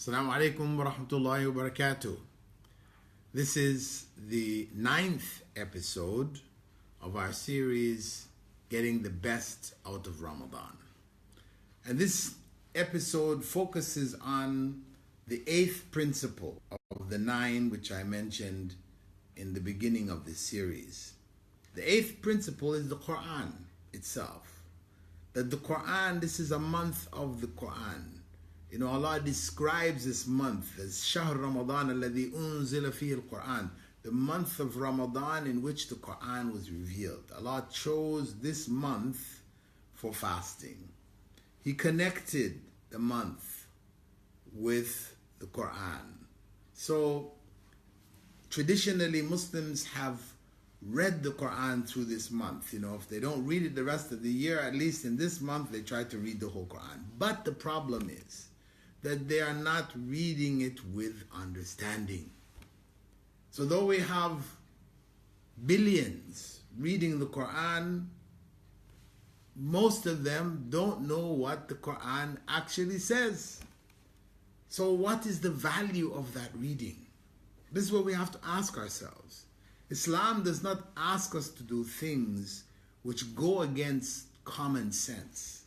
Assalamu alaikum wa rahmatullahi wa barakatuh. This is the 9th episode of our series, Getting the Best Out of Ramadan. And this episode focuses on the 8th principle of the 9 which I mentioned in the beginning of this series. The 8th principle is the Quran itself. That the Quran, this is a month of the Quran. You know, Allah describes this month as Shahr Ramadan alladhi unzila fihi al-Quran, the month of Ramadan in which the Quran was revealed. Allah chose this month for fasting. He connected the month with the Quran. So, traditionally Muslims have read the Quran through this month. You know, if they don't read it the rest of the year, at least in this month they try to read the whole Quran. But the problem is that they are not reading it with understanding. So though we have billions reading the Quran, most of them don't know what the Quran actually says. So what is the value of that reading? This is what we have to ask ourselves. Islam does not ask us to do things which go against common sense,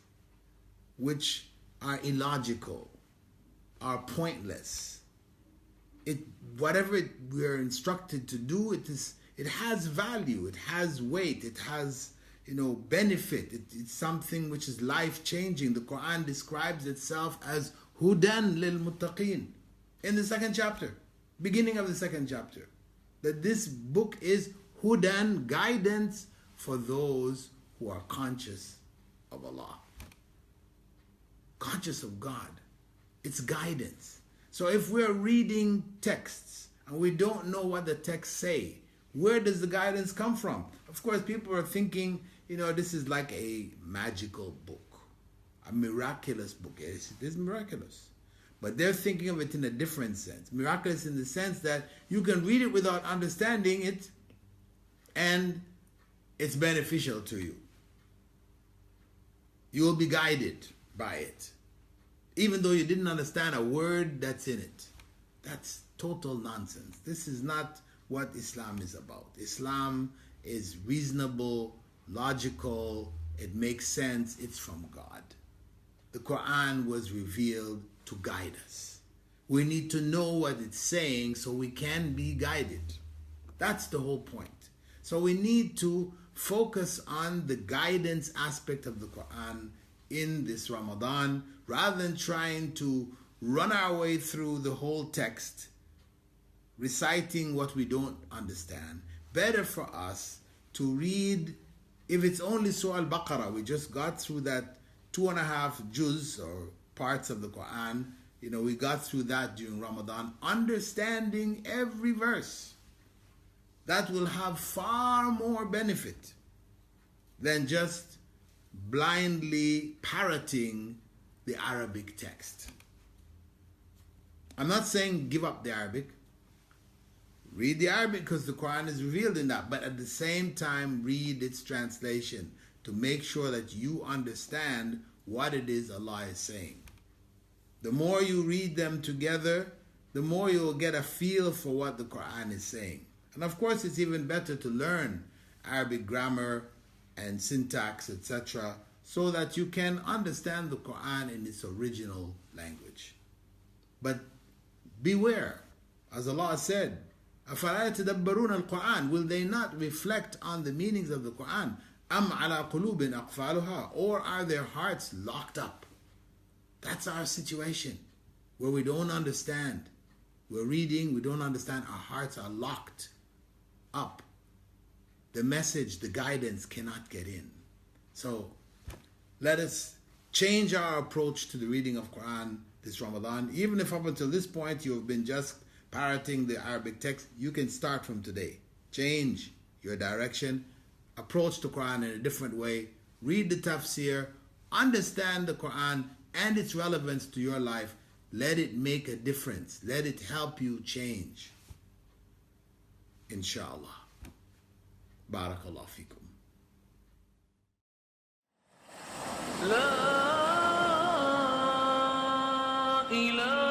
which are illogical, are pointless. Whatever we are instructed to do, it has value, it has weight, it has benefit. It's something which is life-changing. The Quran describes itself as hudan lil muttaqin in the 2nd chapter, beginning of the 2nd chapter. That this book is hudan, guidance for those who are conscious of Allah, conscious of God. It's guidance. So if we're reading texts and we don't know what the texts say, where does the guidance come from? Of course, people are thinking, this is like a magical book, a miraculous book. Yes, it is miraculous. But they're thinking of it in a different sense. Miraculous in the sense that you can read it without understanding it and it's beneficial to you. You will be guided by it, even though you didn't understand a word that's in it. That's total nonsense. This is not what Islam is about. Islam is reasonable, logical, it makes sense, it's from God. The Quran was revealed to guide us. We need to know what it's saying so we can be guided. That's the whole point. So we need to focus on the guidance aspect of the Quran in this Ramadan, rather than trying to run our way through the whole text, reciting what we don't understand. Better for us to read, if it's only Surah Al-Baqarah, we just got through that 2.5 juz or parts of the Quran, we got through that during Ramadan, understanding every verse. That will have far more benefit than just blindly parroting the Arabic text. I'm not saying give up the Arabic. Read the Arabic because the Quran is revealed in that, but at the same time read its translation to make sure that you understand what it is Allah is saying. The more you read them together, the more you will get a feel for what the Quran is saying. And of course, it's even better to learn Arabic grammar and syntax, etc., so that you can understand the Quran in its original language. But beware, as Allah said, أَفَلَا يَتَدَبَّرُونَ الْقُرْآنَ, will they not reflect on the meanings of the Quran? أَمْ عَلَى قُلُوبٍ أَقْفَالُهَا, or are their hearts locked up? That's our situation, where we don't understand. We're reading, we don't understand, our hearts are locked up. The message, the guidance cannot get in. So let us change our approach to the reading of Quran this Ramadan. Even if up until this point you have been just parroting the Arabic text, you can start from today. Change your direction, approach the Quran in a different way, read the tafsir, understand the Quran and its relevance to your life. Let it make a difference. Let it help you change. Inshallah. Barakallahu feekum. لا إله